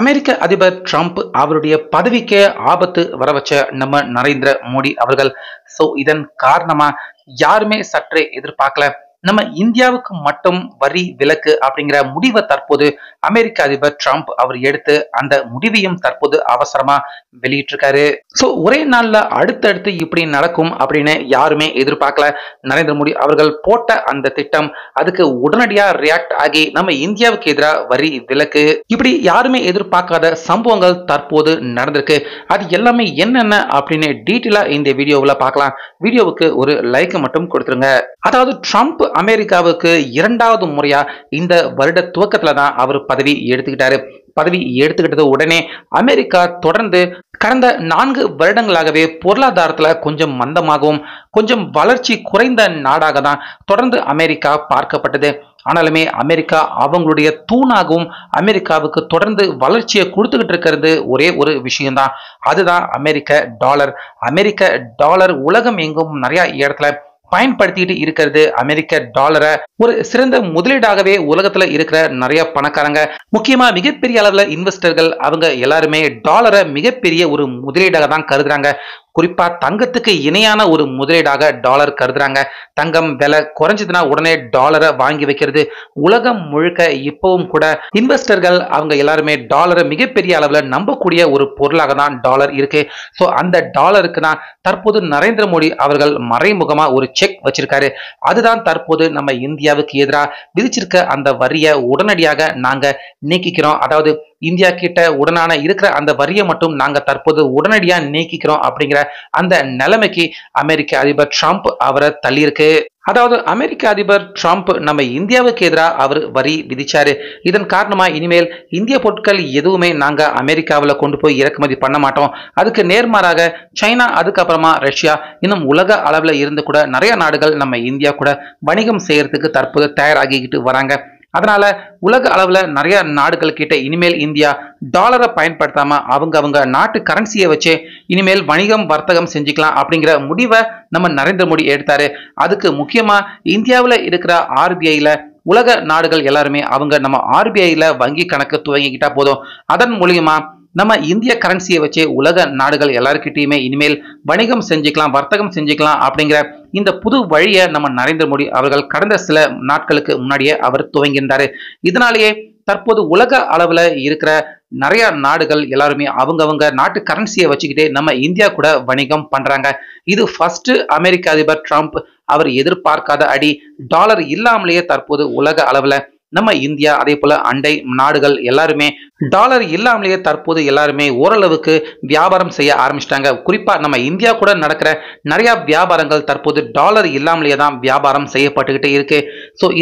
அமெரிக்க அதிபர் ட்ரம்ப் அவருடைய பதவிக்கே ஆபத்து வர வச்ச நம்ம நரேந்திர மோடி அவர்கள். இதன் காரணமா யாருமே சற்றே எதிர்பார்க்கல. நம்ம இந்தியாவுக்கு மட்டும் வரி விலக்கு அப்படிங்கிற முடிவை தற்போது அமெரிக்க அதிபர் ட்ரம்ப் அவர் எடுத்து அந்த முடிவையும் தற்போது அவசரமா வெளியிட்டிருக்காரு. ஒரே நாள்ல அடுத்தடுத்து இப்படி நடக்கும் அப்படின்னு யாருமே எதிர்பார்க்கல. நரேந்திர மோடி அவர்கள் போட்ட அந்த திட்டம் அதுக்கு உடனடியா ரியாக்ட் ஆகி நம்ம இந்தியாவுக்கு எதிராக வரி விலக்கு இப்படி யாருமே எதிர்பார்க்காத சம்பவங்கள் தற்போது நடந்திருக்கு. அது எல்லாமே என்னென்ன அப்படின்னு டீட்டெயிலா இந்த வீடியோவுல பார்க்கலாம். வீடியோவுக்கு ஒரு லைக் மட்டும் கொடுத்துருங்க. அதாவது ட்ரம்ப் அமெரிக்காவுக்கு இரண்டாவது முறையா இந்த வருட துவக்கத்துல தான் அவர் பதவி எடுத்துக்கிட்டாரு. பதவி எடுத்துக்கிட்டது உடனே அமெரிக்கா தொடர்ந்து கடந்த 4 வருடங்களாகவே பொருளாதாரத்துல கொஞ்சம் மந்தமாகவும் கொஞ்சம் வளர்ச்சி குறைந்த நாடாக தான் தொடர்ந்து அமெரிக்கா பார்க்கப்பட்டது. ஆனாலுமே அமெரிக்கா அவங்களுடைய தூணாகவும் அமெரிக்காவுக்கு தொடர்ந்து வளர்ச்சியை கொடுத்துக்கிட்டு இருக்கிறது ஒரே ஒரு விஷயம்தான். அதுதான் அமெரிக்க டாலர். அமெரிக்க டாலர் உலகம் எங்கும் நிறைய இடத்துல பயன்படுத்திட்டு இருக்கிறது. அமெரிக்க டாலரை ஒரு சிறந்த முதலீடாகவே உலகத்துல இருக்கிற நிறைய பணக்காரங்க, முக்கியமா மிகப்பெரிய அளவுல இன்வெஸ்டர்கள், அவங்க எல்லாருமே டாலரை மிகப்பெரிய ஒரு முதலீடாக தான் கருதுறாங்க. குறிப்பா தங்கத்துக்கு இணையான ஒரு முதலீடாக டாலர் கருதுறாங்க. தங்கம் விலை குறைஞ்சதுன்னா உடனே டாலரை வாங்கி வைக்கிறது. உலகம் முழுக்க இப்பவும் கூட இன்வெஸ்டர்கள் அவங்க எல்லாருமே டாலரை மிகப்பெரிய அளவுல நம்பக்கூடிய ஒரு பொருளாக தான் டாலர் இருக்கு. அந்த டாலருக்கு தான் தற்போது நரேந்திர மோடி அவர்கள் மறைமுகமா ஒரு செக் வச்சிருக்காரு. அதுதான் தற்போது நம்ம இந்தியாவுக்கு எதிராக விதிச்சிருக்க அந்த வரியை உடனடியாக நாங்க நீக்கிக்கிறோம். அதாவது இந்தியா கிட்ட உடனான இருக்கிற அந்த வரியை மட்டும் நாங்க தற்போது உடனடியா நீக்கிக்கிறோம் அப்படிங்கிற அந்த நிலைமைக்கு அமெரிக்க அதிபர் ட்ரம்ப் அவரை தள்ளியிருக்கு. அதாவது அமெரிக்க அதிபர் ட்ரம்ப் நம்ம இந்தியாவுக்கு எதிராக அவர் வரி விதிச்சாரு. இதன் காரணமா இனிமேல் இந்திய பொருட்கள் எதுவுமே நாங்க அமெரிக்காவில் கொண்டு போய் இறக்குமதி பண்ண மாட்டோம். அதுக்கு நேர்மாறாக சைனா, அதுக்கப்புறமா ரஷ்யா, இன்னும் உலக அளவுல இருந்து கூட நிறைய நாடுகள் நம்ம இந்தியா கூட வணிகம் செய்யறதுக்கு தற்போது தயாராகிக்கிட்டு வராங்க. அதனால உலக அளவுல நிறைய நாடுகள் கிட்ட இனிமேல் இந்தியா டாலரை பயன்படுத்தாம அவங்க நாட்டு கரன்சியை வச்சு இனிமேல் வணிகம் வர்த்தகம் செஞ்சுக்கலாம் அப்படிங்கிற முடிவை நம்ம நரேந்திர மோடி எடுத்தாரு. அதுக்கு முக்கியமா இந்தியாவில் இருக்கிற ஆர்பிஐல உலக நாடுகள் எல்லாருமே அவங்க நம்ம ஆர்பிஐல வங்கி கணக்கு துவங்கிக்கிட்டா போதும். அதன் மூலியமா நம்ம இந்திய கரன்சியை வச்சு உலக நாடுகள் எல்லாருக்கிட்டையுமே இனிமேல் வணிகம் செஞ்சுக்கலாம், வர்த்தகம் செஞ்சுக்கலாம் அப்படிங்கிற இந்த புது வழியை நம்ம நரேந்திர மோடி அவர்கள் கடந்த சில நாட்களுக்கு முன்னாடியே அவர் துவங்கியிருந்தாரு. இதனாலேயே தற்போது உலக அளவுல இருக்கிற நிறைய நாடுகள் எல்லாருமே அவங்க நாட்டு கரன்சியை வச்சுக்கிட்டே நம்ம இந்தியா கூட வணிகம் பண்றாங்க. இது ஃபர்ஸ்ட் அமெரிக்க அதிபர் ட்ரம்ப் அவர் எதிர்பார்க்காத அடி. டாலர் இல்லாமலேயே தற்போது உலக அளவுல நம்ம இந்தியா, அதே போல அண்டை நாடுகள் எல்லாருமே டாலர் இல்லாமலேயே தற்போது எல்லாருமே ஓரளவுக்கு வியாபாரம் செய்ய ஆரம்பிச்சிட்டாங்க. குறிப்பா நம்ம இந்தியா கூட நடக்கிற நிறைய வியாபாரங்கள் தற்போது டாலர் இல்லாமலேயே தான் வியாபாரம் செய்யப்பட்டுக்கிட்டே இருக்கு.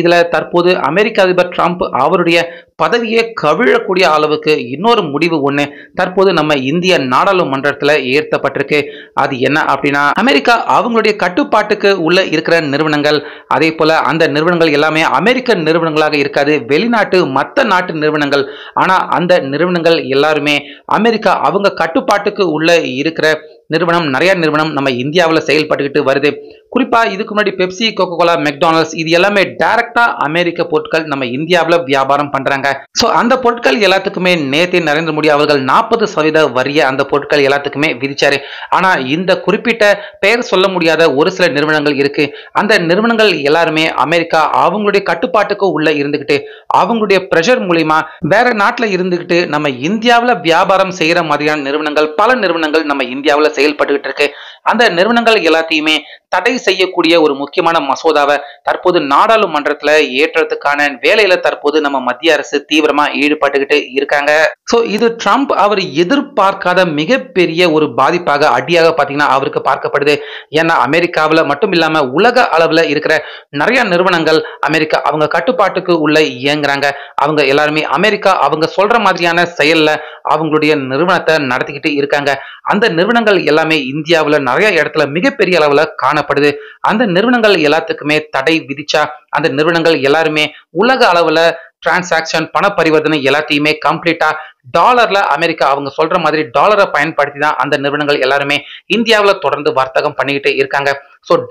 இதுல தற்போது அமெரிக்க அதிபர் ட்ரம்ப் அவருடைய பதவியை கவிழக்கூடிய அளவுக்கு இன்னொரு முடிவு ஒண்ணு தற்போது நம்ம இந்திய நாடாளுமன்றத்துல ஏற்றப்பட்டிருக்கு. அது என்ன அப்படின்னா, அமெரிக்கா அவங்களுடைய கட்டுப்பாட்டுக்கு உள்ள இருக்கிற நிறுவனங்கள், அதே போல அந்த நிறுவனங்கள் எல்லாமே அமெரிக்க நிறுவனங்களாக இருக்காது, வெளிநாட்டு மற்ற நாட்டு நிறுவனங்கள். ஆனா அந்த நிறுவனங்கள் எல்லாருமே அமெரிக்கா அவங்க கட்டுப்பாட்டுக்கு உள்ள இருக்கிற நிறுவனம், நிறைய நிறுவனம் நம்ம இந்தியாவில் செயல்பட்டுக்கிட்டு வருது. குறிப்பா இதுக்கு முன்னாடி பெப்சி, கோகோ கோலா, மெக்டானல்ட்ஸ் இது எல்லாமே டைரக்டா அமெரிக்க பொருட்கள் நம்ம இந்தியாவில் வியாபாரம் பண்றாங்க. அந்த பொருட்கள் எல்லாத்துக்குமே நேத்தே நரேந்திர மோடி அவர்கள் 40% வரியை அந்த பொருட்கள் எல்லாத்துக்குமே விதிச்சாரு. ஆனா இந்த குறிப்பிட்ட பெயர் சொல்ல முடியாத ஒரு சில நிறுவனங்கள் இருக்கு. அந்த நிறுவனங்கள் எல்லாருமே அமெரிக்கா அவங்களுடைய கட்டுப்பாட்டுக்கு உள்ள இருந்துகிட்டு அவங்களுடைய பிரஷர் மூலியமா வேற நாட்டில் இருந்துகிட்டு நம்ம இந்தியாவில் வியாபாரம் செய்யற மாதிரியான நிறுவனங்கள், பல நிறுவனங்கள் நம்ம இந்தியாவில் செயல்பட்டுக்கிட்டு இருக்கு. அந்த நிறுவனங்கள் எல்லாத்தையுமே தடை செய்யக்கூடிய ஒரு முக்கியமான மசோதாவை தற்போது நாடாளுமன்றத்துல ஏற்றத்துக்கான வேலையில தற்போது நம்ம மத்திய அரசு தீவிரமா ஈடுபட்டுக்கிட்டு இருக்காங்க. இது ட்ரம்ப் அவர் எதிர்பார்க்காத மிகப்பெரிய ஒரு பாதிப்பாக, அடியாக பாத்தீங்கன்னா அவருக்கு பார்க்கப்படுது. ஏன்னா அமெரிக்காவில் மட்டும் இல்லாம உலக அளவுல இருக்கிற நிறைய நிறுவனங்கள் அமெரிக்கா அவங்க கட்டுப்பாட்டுக்கு உள்ள இயங்குறாங்க. அவங்க எல்லாருமே அமெரிக்கா அவங்க சொல்ற மாதிரியான செயல்ல அவங்களுடைய நிறுவனத்தை நடத்திக்கிட்டு இருக்காங்க. அந்த நிறுவனங்கள் எல்லாமே இந்தியாவில் நிறைய இடத்துல மிகப்பெரிய அளவுல காணப்படுது. அந்த நிறுவனங்கள் எல்லாத்துக்குமே தடை விதிச்சா அந்த நிறுவனங்கள் எல்லாருமே உலக அளவுல டிரான்சாக்ஷன், பண பரிவர்த்தனை எல்லாத்தையுமே கம்ப்ளீட்டா டாலர்ல அமெரிக்கா அவங்க சொல்ற மாதிரி டாலரை பயன்படுத்தி தான் அந்த நிறுவனங்கள் எல்லாருமே இந்தியாவில் தொடர்ந்து வர்த்தகம் பண்ணிக்கிட்டே இருக்காங்க.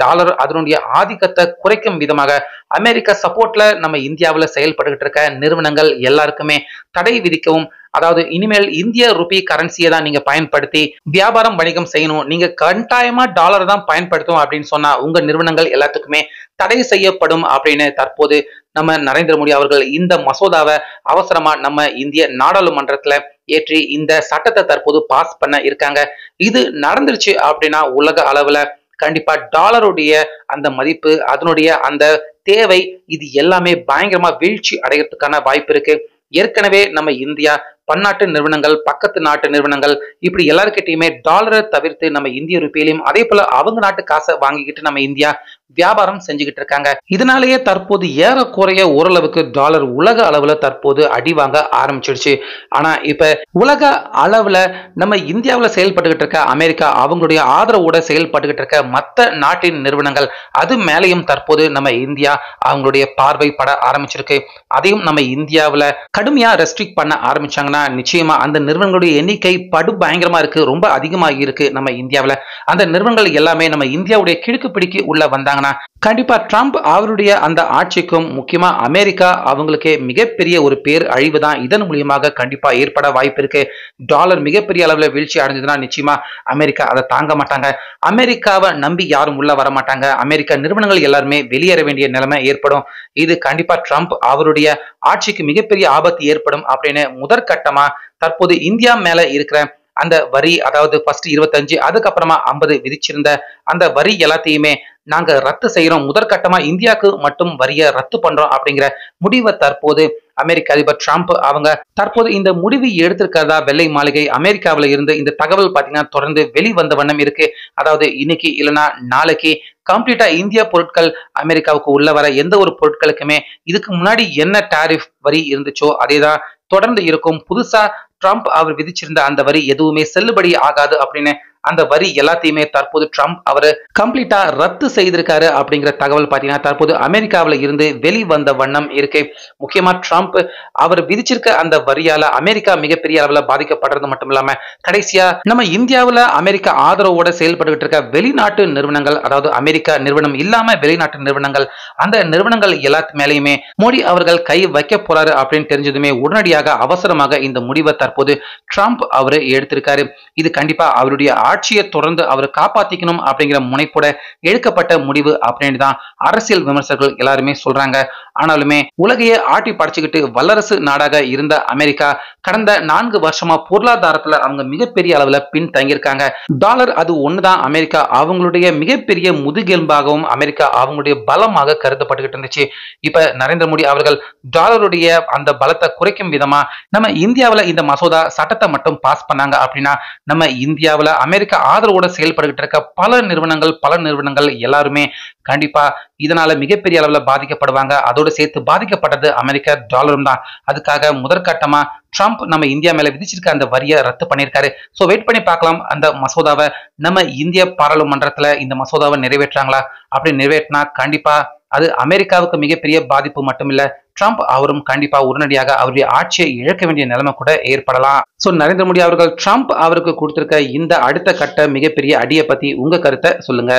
டாலர் அதனுடைய ஆதிக்கத்தை குறைக்கும் விதமாக அமெரிக்கா சப்போர்ட்ல நம்ம இந்தியாவில் செயல்பட்டுக்கிட்டு இருக்க நிறுவனங்கள் எல்லாருக்குமே தடை விதிக்கவும் அதாவது இனிமேல் இந்திய ரூபி கரன்சியை தான் நீங்க பயன்படுத்தி வியாபாரம் வணிகம் செய்யணும், நீங்க கட்டாயமா டாலர் தான் பயன்படுத்தும் அப்படின்னு சொன்னா உங்க நிறுவனங்கள் எல்லாத்துக்குமே தடை செய்யப்படும் அப்படின்னு தற்போது நம்ம நரேந்திர மோடி அவர்கள் இந்த மசோதாவை அவசரமா நம்ம இந்திய நாடாளுமன்றத்துல ஏற்றி இந்த சட்டத்தை தற்போது பாஸ் பண்ண இருக்காங்க. இது நடந்துருச்சு அப்படின்னா உலக அளவுல கண்டிப்பா டாலருடைய அந்த மதிப்பு, அதனுடைய அந்த தேவை, இது எல்லாமே பயங்கரமா வீழ்ச்சி அடைகிறதுக்கான வாய்ப்பு இருக்கு. ஏற்கனவே நம்ம இந்தியா பன்னாட்டு நிறுவனங்கள், பக்கத்து நாட்டு நிறுவனங்கள், இப்படி எல்லாருக்கிட்டையுமே டாலரை தவிர்த்து நம்ம இந்திய ரூபாயிலையும் அதே போல அவங்க நாட்டு காசை வாங்கிக்கிட்டு நம்ம இந்தியா வியாபாரம் செஞ்சுக்கிட்டு இருக்காங்க. இதனாலேயே தற்போது ஏறக்குறைய ஓரளவுக்கு டாலர் உலக அளவுல தற்போது அடி வாங்க ஆரம்பிச்சிடுச்சு. ஆனா இப்ப உலக அளவுல நம்ம இந்தியாவில் செயல்பட்டுக்கிட்டு இருக்க அமெரிக்கா, அவங்களுடைய ஆதரவோட செயல்பட்டுக்கிட்டு இருக்க மற்ற நாட்டின் நிறுவனங்கள், அது மேலேயும் தற்போது நம்ம இந்தியா அவங்களுடைய பார்வை பட ஆரம்பிச்சிருக்கு. அதையும் நம்ம இந்தியாவில் கடுமையா ரெஸ்ட்ரிக்ட் பண்ண ஆரம்பிச்சாங்கன்னா நிச்சயமா அந்த நிறுவனங்களுடைய எண்ணிக்கை படு பயங்கரமா இருக்கு, ரொம்ப அதிகமாகி இருக்கு. நம்ம இந்தியாவில் அந்த நிறுவனங்கள் எல்லாமே நம்ம இந்தியாவுடைய கிழக்கு பிடிக்கு உள்ள வந்தாங்கன்னா கண்டிப்பா ட்ரம்ப் அவருடைய அந்த ஆட்சிக்கும், முக்கியமா அமெரிக்கா அவங்களுக்கு மிகப்பெரிய ஒரு பேர் அழிவு தான் இதன் மூலியமாக கண்டிப்பா ஏற்பட வாய்ப்பு இருக்கு. டாலர் மிகப்பெரிய அளவில் வீழ்ச்சி அடைஞ்சதுன்னா நிச்சயமா அமெரிக்கா அதை தாங்க மாட்டாங்க. அமெரிக்காவை நம்பி யாரும் உள்ள வர மாட்டாங்க. அமெரிக்க நிறுவனங்கள் எல்லாருமே வெளியேற வேண்டிய நிலைமை ஏற்படும். இது கண்டிப்பா ட்ரம்ப் அவருடைய ஆட்சிக்கு மிகப்பெரிய ஆபத்து ஏற்படும் அப்படின்னு முதற்கட்டமா தற்போது இந்தியா மேல இருக்கிற அந்த வரி, அதாவது ஃபர்ஸ்ட் 25 அதுக்கப்புறமா 50 விதிச்சிருந்த அந்த வரி எல்லாத்தையுமே நாங்க ரத்து செய்யறோம், முதற்கட்டமா இந்தியாவுக்கு மட்டும் வரியை ரத்து பண்றோம் அப்படிங்கிற முடிவை தற்போது அமெரிக்க அதிபர் ட்ரம்ப் அவங்க தற்போது இந்த முடிவு எடுத்திருக்கிறதா வெள்ளை மாளிகை அமெரிக்காவில இருந்து இந்த தகவல் பாத்தீங்கன்னா தொடர்ந்து வெளிவந்த வண்ணம் இருக்கு. அதாவது இன்னைக்கு இல்லைன்னா நாளைக்கு கம்ப்ளீட்டா இந்திய பொருட்கள் அமெரிக்காவுக்கு உள்ள வர எந்த ஒரு பொருட்களுக்குமே இதுக்கு முன்னாடி என்ன டாரிஃப் வரி இருந்துச்சோ அதேதான் தொடர்ந்து இருக்கும். புதுசா ட்ரம்ப் அவர் விதிச்சிருந்த அந்த வரி எதுவுமே செல்லுபடி ஆகாது அப்படின்னு அந்த வரி எல்லாத்தையுமே தற்போது ட்ரம்ப் அவரு கம்ப்ளீட்டா ரத்து செய்திருக்காரு அப்படிங்கிற தகவல் பாத்தீங்கன்னா தற்போது அமெரிக்காவில இருந்து வெளிவந்த வண்ணம் இருக்கு. முக்கியமா ட்ரம்ப் அவர் விதிச்சிருக்க அந்த வரியால அமெரிக்கா மிகப்பெரிய அளவுல பாதிக்கப்படுறது மட்டும் இல்லாம கடைசியா நம்ம இந்தியாவில அமெரிக்கா ஆதரவோட செயல்பட்டு இருக்க வெளிநாட்டு நிறுவனங்கள், அதாவது அமெரிக்கா நிறுவனம் இல்லாம வெளிநாட்டு நிறுவனங்கள், அந்த நிறுவனங்கள் எல்லாத்து மேலேயுமே மோடி அவர்கள் கை வைக்க போறாரு அப்படின்னு தெரிஞ்சதுமே உடனடியாக அவசரமாக இந்த முடிவை தற்போது ட்ரம்ப் அவரு எடுத்திருக்காரு. இது கண்டிப்பா அவருடைய ஆட்சியை தொடர்ந்து அவர் காப்பாத்திக்கணும் அப்படிங்கிற முனைப்போட எடுக்கப்பட்ட முடிவு அப்படின்னு தான் அரசியல் விமர்சகர்கள் எல்லாருமே சொல்றாங்க. ஆனாலுமே உலகையே ஆட்டி படைச்சுக்கிட்டு வல்லரசு நாடாக இருந்த அமெரிக்கா கடந்த 4 வருஷமா பொருளாதாரத்துல அவங்க மிகப்பெரிய அளவுல பின் தங்கியிருக்காங்க. டாலர் அது ஒண்ணுதான் அமெரிக்கா அவங்களுடைய மிகப்பெரிய முதுகெலும்பாகவும் அமெரிக்கா அவங்களுடைய பலமாக கருதப்பட்டுக்கிட்டு இருந்துச்சு. இப்ப நரேந்திர மோடி அவர்கள் டாலருடைய அந்த பலத்தை குறைக்கும் விதமா நம்ம இந்தியாவில இந்த மசோதா சட்டத்தை மட்டும் பாஸ் பண்ணாங்க அப்படின்னா நம்ம இந்தியாவில அமெரிக்கா ஆதரவோட செயல்பட்டு இருக்க பல நிறுவனங்கள் எல்லாருமே கண்டிப்பா இதனால மிகப்பெரிய அளவுல பாதிக்கப்படுவாங்க. அதோடு சேர்த்து பாதிக்கப்பட்டது அமெரிக்க டாலரும் தான். அதுக்காக முதற்கட்டமா ட்ரம்ப் நம்ம இந்தியா மேல விதிச்சிருக்க அந்த வரியை ரத்து பண்ணியிருக்காரு. சோ வெயிட் பண்ணி பார்க்கலாம் அந்த மசோதாவை நம்ம இந்திய பாராளுமன்றத்துல இந்த மசோதாவை நிறைவேற்றாங்களா. அப்படி நிறைவேற்றினா கண்டிப்பா அது அமெரிக்காவுக்கு மிகப்பெரிய பாதிப்பு மட்டும் இல்ல, ட்ரம்ப் அவரும் கண்டிப்பா உடனடியாக அவருடைய ஆட்சியை இழக்க வேண்டிய நிலைமை கூட ஏற்படலாம். சோ நரேந்திர மோடி அவர்கள் ட்ரம்ப் அவருக்கு கொடுத்திருக்க இந்த அடுத்த கட்ட மிகப்பெரிய அடியை பத்தி உங்க கருத்தை சொல்லுங்க.